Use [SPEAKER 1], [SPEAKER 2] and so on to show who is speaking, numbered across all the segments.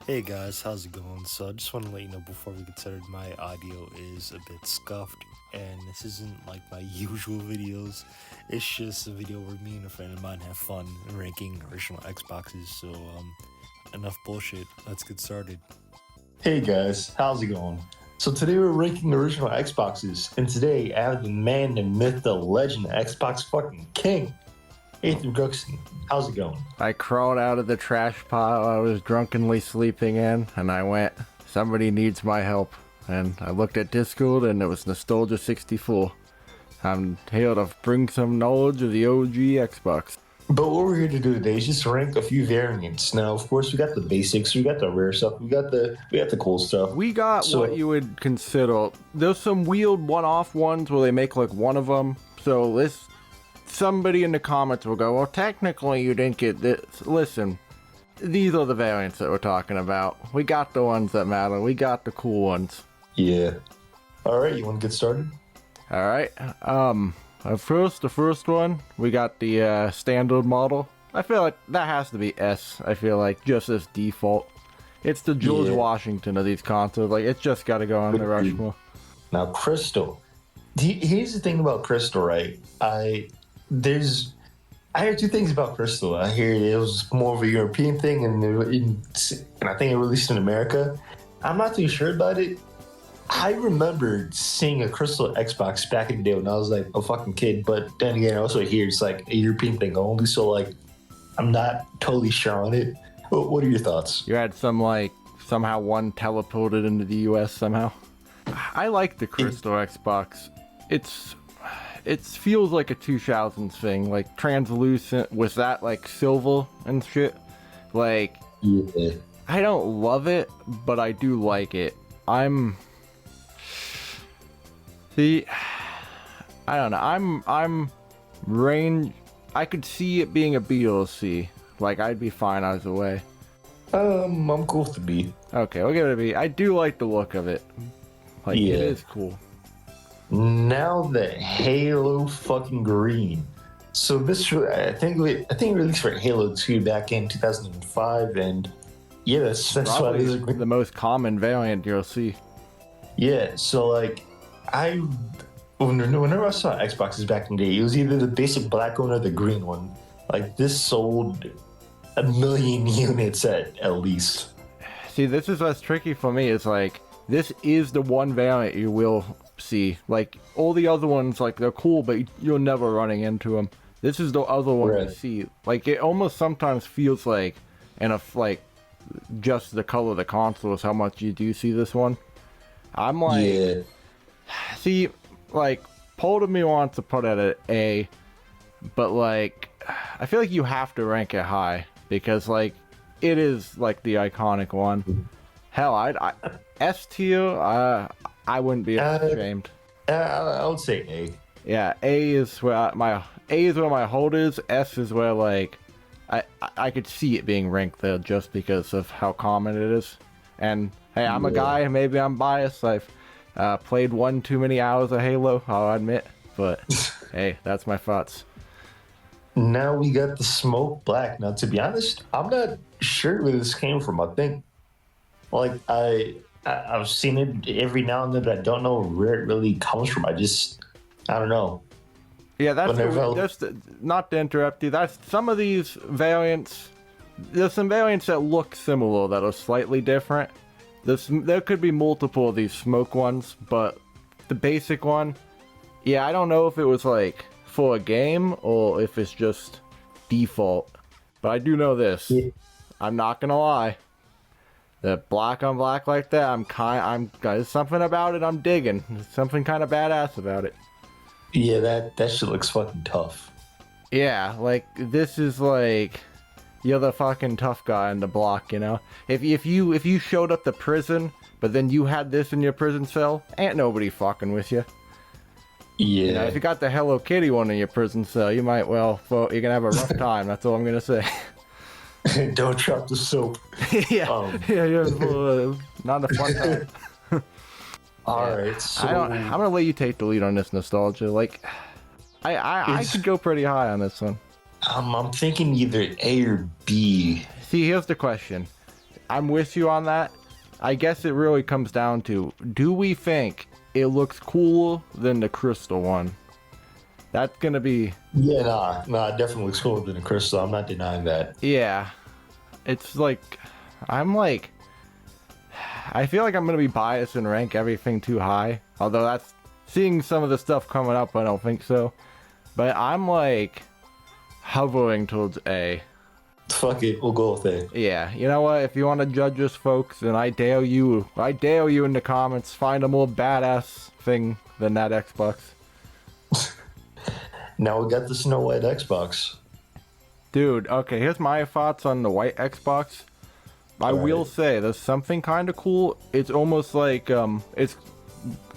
[SPEAKER 1] Hey guys, how's it going? So I just want to let you know before we get started, my audio is a bit scuffed, and this isn't like my usual videos. It's just a video where me and a friend of mine have fun ranking original Xboxes. So enough bullshit. Let's get started.
[SPEAKER 2] Hey guys, how's it going? So today we're ranking original Xboxes, and today I have the man, the myth, the legend, Xbox fucking king, Haytham Gruxton. How's it going?
[SPEAKER 3] I crawled out of the trash pile I was drunkenly sleeping in, and I went, somebody needs my help. And I looked at Discord, and it was Nostalgia 64. I'm here to bring some knowledge of the OG Xbox.
[SPEAKER 2] But what we're here to do today is just rank a few variants. Now, of course, we got the basics, we got the rare stuff, we got the cool stuff.
[SPEAKER 3] We got what you would consider. There's some weird one-off ones where they make like one of them. So this, somebody in the comments will go, well, technically you didn't get this. Listen, these are the variants that we're talking about. We got the ones that matter. We got the cool ones.
[SPEAKER 2] Yeah. All right, you want to get started?
[SPEAKER 3] All right. The first one, we got the standard model. I feel like that has to be S. I feel like just as default. It's the George Washington of these consoles. Like, it's just got to go on the Rushmore.
[SPEAKER 2] Now, Crystal. Here's the thing about Crystal, right? I heard two things about Crystal. I hear it was more of a European thing, and I think it released in America. I'm not too sure about it. I remember seeing a Crystal Xbox back in the day when I was like a fucking kid, but then again, I also hear it's like a European thing only, so like I'm not totally sure on it. What are your thoughts?
[SPEAKER 3] You had some like somehow one teleported into the US somehow. I like the Crystal Xbox. It feels like a 2000s thing, like translucent with that like silver and shit. Like,
[SPEAKER 2] yeah.
[SPEAKER 3] I don't love it, but I do like it. See, I don't know. I'm range. I could see it being a BLC. Like, I'd be fine either way.
[SPEAKER 2] I'm cool with the B.
[SPEAKER 3] Okay, we'll give it a B. I do like the look of it. Like, it is cool.
[SPEAKER 2] Now the Halo fucking green. So this, I think it released for Halo 2 back in 2005, and yeah, that's why it is green.
[SPEAKER 3] The most common variant you'll see.
[SPEAKER 2] Yeah, so like, whenever I saw Xboxes back in the day, it was either the basic black one or the green one. Like, this sold 1 million units at least.
[SPEAKER 3] See, this is what's tricky for me. Is like, this is the one variant you will see. Like, all the other ones, like, they're cool, but you're never running into them. This is the other one you see. Like, it almost sometimes feels like, and if like just the color of the console is how much you do see this one. I'm like, see, like, part of me wants to put it at A, but like, I feel like you have to rank it high because like, it is like the iconic one. Hell, I S tier. I wouldn't be ashamed.
[SPEAKER 2] I would say A.
[SPEAKER 3] Yeah, A is where my hold is. S is where like I could see it being ranked there just because of how common it is. And hey, I'm a guy. Maybe I'm biased. I've played one too many hours of Halo, I'll admit. But hey, that's my thoughts.
[SPEAKER 2] Now we got the smoke black. Now, to be honest, I'm not sure where this came from. I think, like, I've seen it every now and then, but I don't know where it really comes from. I don't know.
[SPEAKER 3] Yeah, that's not to interrupt you. That's some of these variants. There's some variants that look similar that are slightly different. There could be multiple of these smoke ones, but the basic one, yeah, I don't know if it was like for a game or if it's just default. But I do know this. Yeah. I'm not gonna lie. The black on black like that, there's something about it I'm digging. There's something kind of badass about it.
[SPEAKER 2] Yeah, that shit looks fucking tough.
[SPEAKER 3] Yeah, like, this is like, you're the fucking tough guy in the block, you know? If you showed up to prison, but then you had this in your prison cell, ain't nobody fucking with you.
[SPEAKER 2] Yeah.
[SPEAKER 3] You know, if you got the Hello Kitty one in your prison cell, you might, well, you're gonna have a rough time, that's all I'm gonna say.
[SPEAKER 2] Don't drop the soap.
[SPEAKER 3] Yeah, not a fun time.
[SPEAKER 2] Alright, so
[SPEAKER 3] I'm gonna let you take the lead on this nostalgia. Like, I could go pretty high on this one.
[SPEAKER 2] I'm thinking either A or B.
[SPEAKER 3] See, here's the question. I'm with you on that. I guess it really comes down to, do we think it looks cooler than the crystal one? That's gonna be...
[SPEAKER 2] Yeah, nah, it definitely looks cooler than the crystal. I'm not denying that.
[SPEAKER 3] Yeah. It's like, I feel like I'm gonna be biased and rank everything too high. Although that's, seeing some of the stuff coming up, I don't think so. But I'm like, hovering towards A.
[SPEAKER 2] Fuck it, we'll go with it.
[SPEAKER 3] Yeah, you know what? If you want to judge us, folks, then I dare you in the comments, find a more badass thing than that Xbox.
[SPEAKER 2] Now we got the Snow White Xbox.
[SPEAKER 3] Dude, okay, here's my thoughts on the white Xbox. I will say, there's something kind of cool. It's almost like, it's,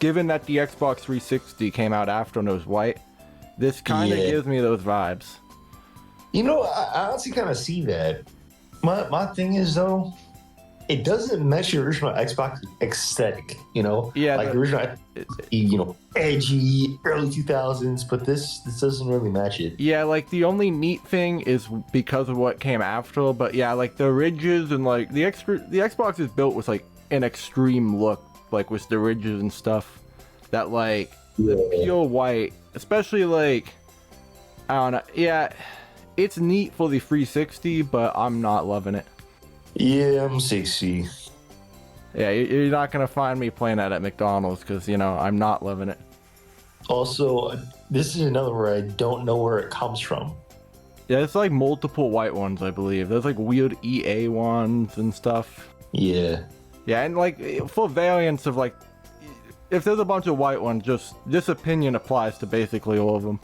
[SPEAKER 3] given that the Xbox 360 came out after and it was white, this kind of gives me those vibes.
[SPEAKER 2] You know, I honestly kind of see that. My thing is, though, it doesn't match your original Xbox aesthetic, you know?
[SPEAKER 3] Yeah.
[SPEAKER 2] Like, the original, you know, edgy, early 2000s, but this doesn't really match it.
[SPEAKER 3] Yeah, like, the only neat thing is because of what came after, but yeah, like, the ridges and, like, the Xbox is built with, like, an extreme look, like, with the ridges and stuff, that, like, the pure white, especially, like, I don't know, yeah, it's neat for the 360, but I'm not loving it.
[SPEAKER 2] Yeah, I'm 60.
[SPEAKER 3] Yeah, you're not gonna find me playing that at McDonald's, because, you know, I'm not loving it.
[SPEAKER 2] Also, this is another where I don't know where it comes from.
[SPEAKER 3] Yeah, it's like multiple white ones, I believe. There's like weird EA ones and stuff.
[SPEAKER 2] Yeah.
[SPEAKER 3] Yeah, and like for variants of like, if there's a bunch of white ones, just this opinion applies to basically all of them.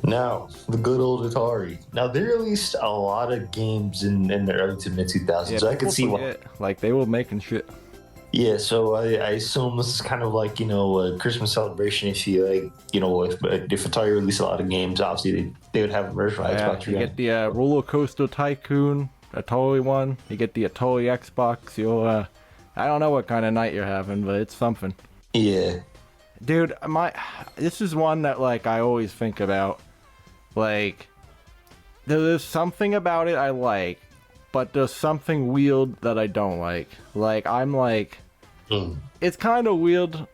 [SPEAKER 2] Now, the good old Atari. Now, they released a lot of games in the early to mid 2000s,
[SPEAKER 3] Yeah,
[SPEAKER 2] so I could see why.
[SPEAKER 3] Like, they were making shit.
[SPEAKER 2] Yeah, so I assume this is kind of like, you know, a Christmas celebration. If you, like, you know, if Atari released a lot of games, obviously they would have a version of Xbox.
[SPEAKER 3] You get the Roller Coaster Tycoon, Atari one. You get the Atari Xbox. You'll, I don't know what kind of night you're having, but it's something.
[SPEAKER 2] Yeah.
[SPEAKER 3] Dude, this is one that, like, I always think about. Like, there's something about it I like, but there's something weird that I don't like. Like, I'm like, it's kind of weird,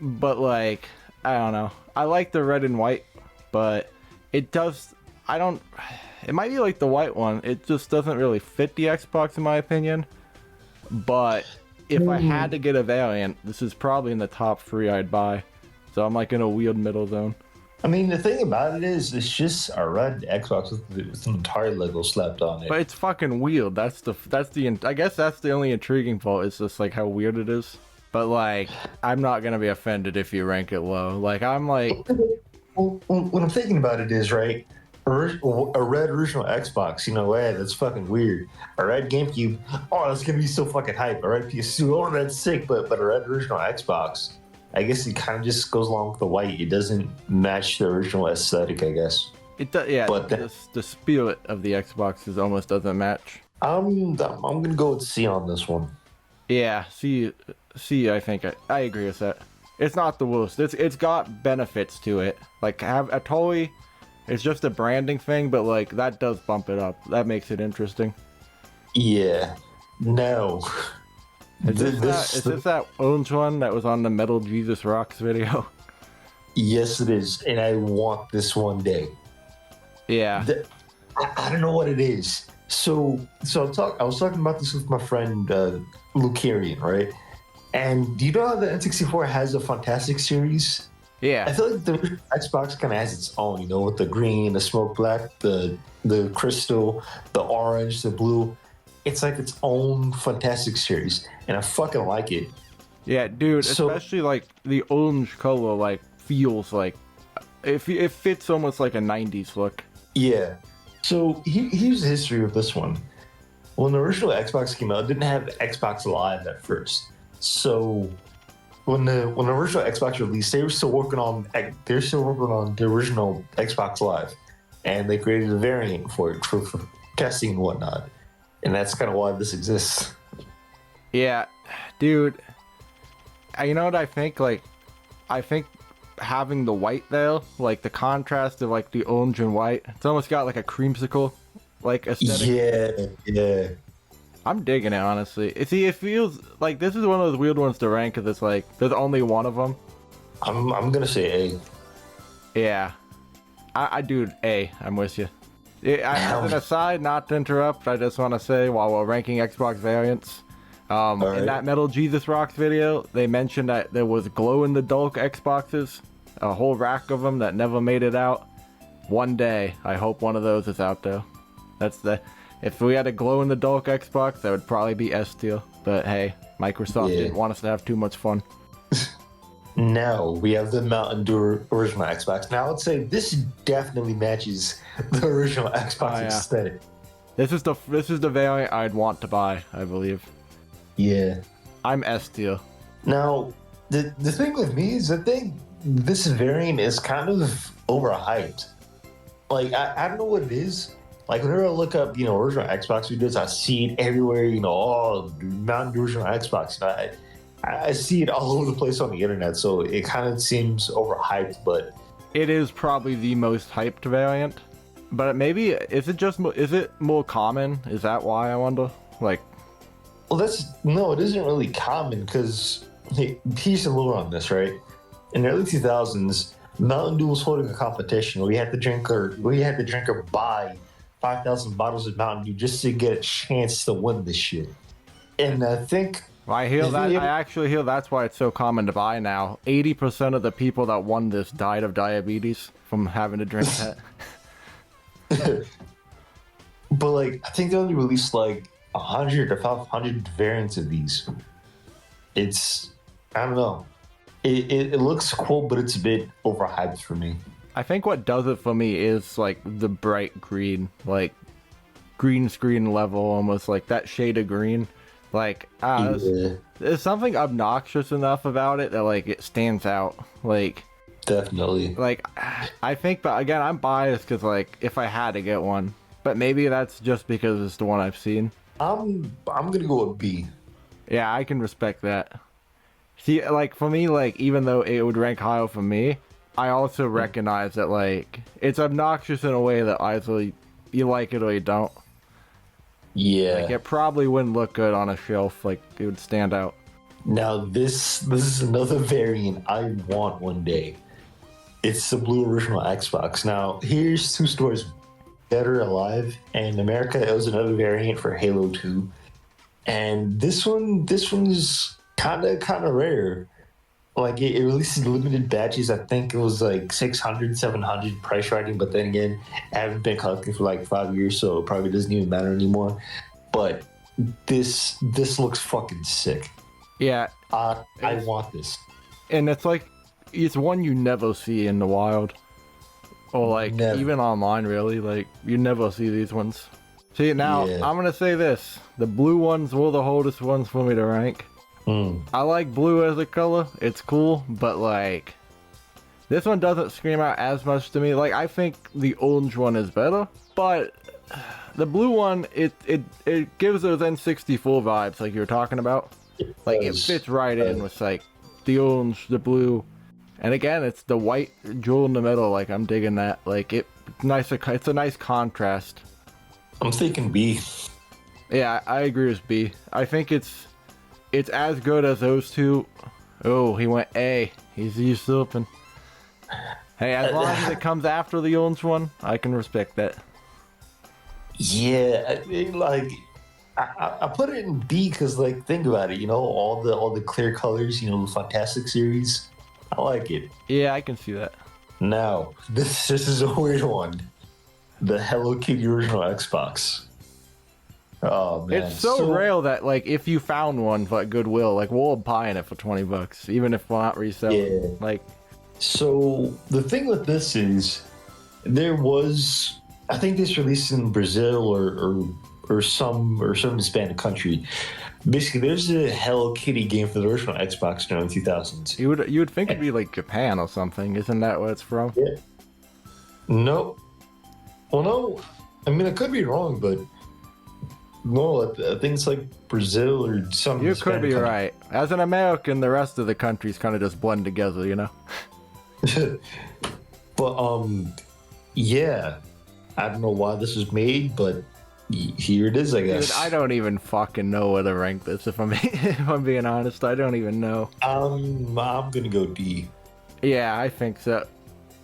[SPEAKER 3] but, like, I don't know. I like the red and white, but it might be like the white one. It just doesn't really fit the Xbox, in my opinion. But if I had to get a variant, this is probably in the top 3 I'd buy. So I'm like in a weird middle zone.
[SPEAKER 2] I mean, the thing about it is, it's just a red Xbox with an Atari logo slapped on it.
[SPEAKER 3] But it's fucking weird. I guess that's the only intriguing part. It's just like how weird it is. But like, I'm not gonna be offended if you rank it low. Like, I'm like,
[SPEAKER 2] well, what I'm thinking about it is, right, a red original Xbox, you know, hey, that's fucking weird. A red GameCube, oh, that's gonna be so fucking hype. A red PS2, oh, that's sick. But a red original Xbox, I guess it kind of just goes along with the white. It doesn't match the original aesthetic, I guess.
[SPEAKER 3] It does, yeah. But the spirit of the Xbox almost doesn't match.
[SPEAKER 2] I'm gonna go with C on this one.
[SPEAKER 3] Yeah, C. I think I agree with that. It's not the worst. It's got benefits to it. Like, Atari, it's just a branding thing, but like that does bump it up. That makes it interesting.
[SPEAKER 2] Yeah. No.
[SPEAKER 3] Is this that orange one that was on the Metal Jesus Rocks video?
[SPEAKER 2] Yes, it is, and I want this one day.
[SPEAKER 3] Yeah.
[SPEAKER 2] I don't know what it is. So I was talking about this with my friend Lucarian, right? And do you know how the N64 has a Fantastic series?
[SPEAKER 3] Yeah.
[SPEAKER 2] I feel like the Xbox kind of has its own, you know, with the green, the smoke black, the crystal, the orange, the blue. It's like its own Fantastic series, and I fucking like it.
[SPEAKER 3] Yeah, dude, especially like the orange color, like feels like it fits almost like a 90s look.
[SPEAKER 2] Yeah. So here's the history of this one. When the original Xbox came out, it didn't have Xbox Live at first. So when the original Xbox released, they were still working on the original Xbox Live, and they created a variant for it for testing and whatnot. And that's kind of why this exists.
[SPEAKER 3] Yeah, dude. You know what I think? Like, I think having the white there, like the contrast of like the orange and white, it's almost got like a creamsicle like aesthetic.
[SPEAKER 2] Yeah.
[SPEAKER 3] I'm digging it, honestly. See, it feels like this is one of those weird ones to rank because it's like there's only one of them.
[SPEAKER 2] I'm gonna say A.
[SPEAKER 3] Yeah, I do A. I'm with you. As an aside, not to interrupt, I just want to say while we're ranking Xbox variants, in that Metal Jesus Rocks video, they mentioned that there was glow-in-the-dark Xboxes, a whole rack of them that never made it out. One day, I hope one of those is out there. If we had a glow-in-the-dark Xbox, that would probably be S tier. But hey, Microsoft didn't want us to have too much fun.
[SPEAKER 2] Now we have the Mountain Dew original Xbox. Now I'd say this definitely matches the original Xbox aesthetic.
[SPEAKER 3] This is the variant I'd want to buy, I believe.
[SPEAKER 2] Yeah.
[SPEAKER 3] I'm S tier.
[SPEAKER 2] Now, the thing with me is I think this variant is kind of overhyped. Like, I don't know what it is. Like, whenever I look up, original Xbox videos, I see it everywhere, Mountain Dew original Xbox. And I see it all over the place on the internet, so it kind of seems overhyped, but...
[SPEAKER 3] It is probably the most hyped variant. But maybe, is it more common? Is that why, I wonder? Like...
[SPEAKER 2] Well, no, it isn't really common, because here's the lure on this, right? In the early 2000s, Mountain Dew was holding a competition where we had to drink or buy 5,000 bottles of Mountain Dew just to get a chance to win this shit. And I think...
[SPEAKER 3] I actually hear that's why it's so common to buy now. 80% of the people that won this died of diabetes from having to drink that.
[SPEAKER 2] But, like, I think they only released, like, 100 or 500 variants of these. I don't know. It looks cool, but it's a bit overhyped for me.
[SPEAKER 3] I think what does it for me is, like, the bright green. Like, green screen level, almost like that shade of green. Like, there's something obnoxious enough about it that, like, it stands out. Like,
[SPEAKER 2] definitely.
[SPEAKER 3] Like, I think, but again, I'm biased because, like, if I had to get one, but maybe that's just because it's the one I've seen.
[SPEAKER 2] I'm gonna go with B.
[SPEAKER 3] Yeah, I can respect that. See, like, for me, like, even though it would rank higher for me, I also recognize that, like, it's obnoxious in a way that either you like it or you don't.
[SPEAKER 2] Yeah.
[SPEAKER 3] Like, it probably wouldn't look good on a shelf. Like, it would stand out.
[SPEAKER 2] Now, this is another variant I want one day. It's the blue original Xbox. Now, here's two stories. Dead or Alive. And in America, it was another variant for Halo 2. And this one's kind of rare. Like, it releases limited batches. I think it was like 600, 700 price writing, but then again, I haven't been collecting for like 5 years, so it probably doesn't even matter anymore. But this looks fucking sick.
[SPEAKER 3] Yeah.
[SPEAKER 2] I want this.
[SPEAKER 3] And it's like, it's one you never see in the wild. Or like, even online, really. Like, you never see these ones. See, now, I'm going to say this. The blue ones were the hardest ones for me to rank. I like blue as a color. It's cool, but like, this one doesn't scream out as much to me. Like, I think the orange one is better, but the blue one, it gives those N64 vibes like you were talking about. Like, it fits right in with like the orange, the blue, and again, it's the white jewel in the middle. Like, I'm digging that. Like, it's a nice contrast.
[SPEAKER 2] I'm thinking B.
[SPEAKER 3] Yeah, I agree with B. I think it's as good as those two. Oh, he went A. He's usurping. Hey, as long as it comes after the orange one, I can respect that.
[SPEAKER 2] Yeah, I put it in B because, like, think about it. All the clear colors. The Fantastic series. I like it.
[SPEAKER 3] Yeah, I can see that.
[SPEAKER 2] Now, this is a weird one. The Hello Kitty original Xbox. Oh man,
[SPEAKER 3] it's so rare that, like, if you found one at Goodwill, like, we're buying it for $20, even if we're not reselling. Yeah. Like,
[SPEAKER 2] so the thing with this is, I think this released in Brazil or some Hispanic country. Basically, there's a Hello Kitty game for the original Xbox during the 2000s.
[SPEAKER 3] You would think it'd be like Japan or something. Isn't that where it's from?
[SPEAKER 2] Yeah. Nope. Well, no. I mean, I could be wrong, but. No, I think it's like Brazil or something.
[SPEAKER 3] You could be right. As an American, the rest of the countries kind of just blend together,
[SPEAKER 2] But yeah, I don't know why this was made, but Here it is, I
[SPEAKER 3] Dude,
[SPEAKER 2] guess.
[SPEAKER 3] I don't even fucking know where to rank this. If I'm if I'm being honest, I don't even know.
[SPEAKER 2] I'm gonna go D.
[SPEAKER 3] Yeah, I think so.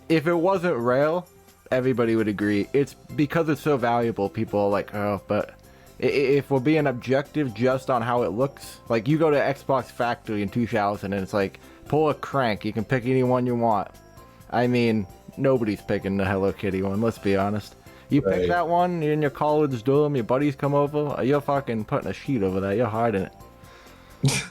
[SPEAKER 3] If it wasn't rail, everybody would agree. It's because it's so valuable. People are like, oh, but if we're being objective just on how it looks, like you go to Xbox Factory in 2000 and it's like, pull a crank, you can pick any one you want. I mean, nobody's picking the Hello Kitty one, let's be honest. You pick
[SPEAKER 2] Right.
[SPEAKER 3] that one, you're in your college dorm, your buddies come over, you're fucking putting a sheet over that, you're hiding it.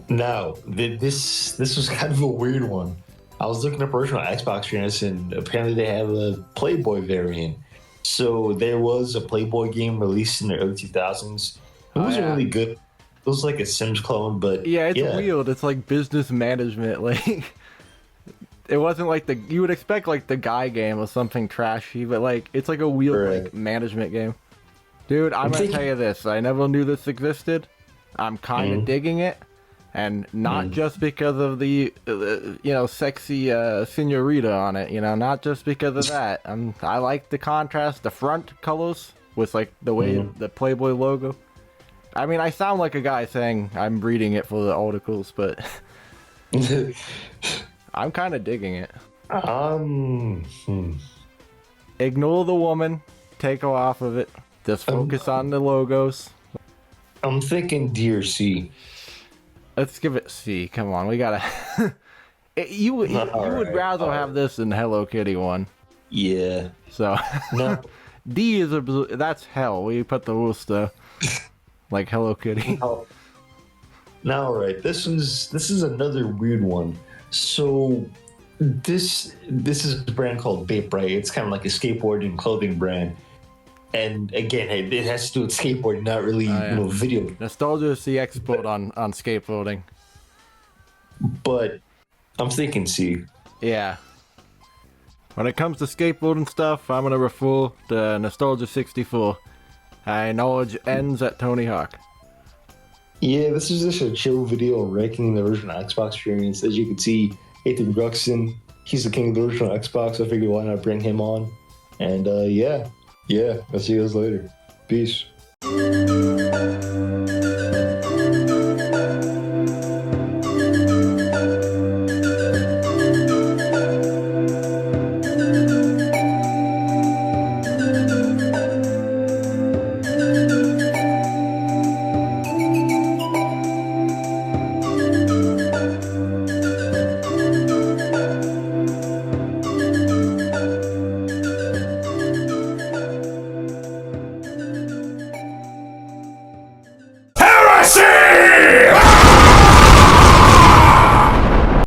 [SPEAKER 2] Now, this was kind of a weird one. I was looking up original Xbox units, and apparently they have a Playboy variant. So there was a Playboy game released in the early 2000s. It wasn't
[SPEAKER 3] yeah.
[SPEAKER 2] really good. It was like a Sims clone, but
[SPEAKER 3] Yeah, it's weird. It's like business management. Like, it wasn't like you would expect like the Guy game or something trashy, but like it's like a weird
[SPEAKER 2] Right.
[SPEAKER 3] like management game. Dude, I'm gonna tell you this. I never knew this existed. I'm kind of digging it, and not just because of the sexy senorita on it. You know, not just because of that. I like the contrast, the front colors with like the way the Playboy logo. I mean, I sound like a guy saying I'm reading it for the articles, but I'm kind of digging it. Ignore the woman, take her off of it. Just focus on the logos.
[SPEAKER 2] I'm thinking D or C.
[SPEAKER 3] Let's give it C. Come on, we gotta. you would rather have this than Hello Kitty one.
[SPEAKER 2] Yeah.
[SPEAKER 3] So
[SPEAKER 2] No.
[SPEAKER 3] D is that's hell. We put the rooster like Hello Kitty.
[SPEAKER 2] Now, all right. This is another weird one. So this is a brand called Bape, right? It's kind of like a skateboarding clothing brand. And again, it has to do with skateboarding, not really video.
[SPEAKER 3] Nostalgia is the expert on skateboarding.
[SPEAKER 2] But I'm thinking C.
[SPEAKER 3] Yeah. When it comes to skateboarding stuff, I'm gonna refer to Nostalgia 64. Knowledge ends at Tony Hawk.
[SPEAKER 2] Yeah, this is just a chill video ranking the original Xbox experience. As you can see, Haytham Gruxton, he's the king of the original Xbox. I figured why not bring him on. And yeah, I'll see you guys later. Peace.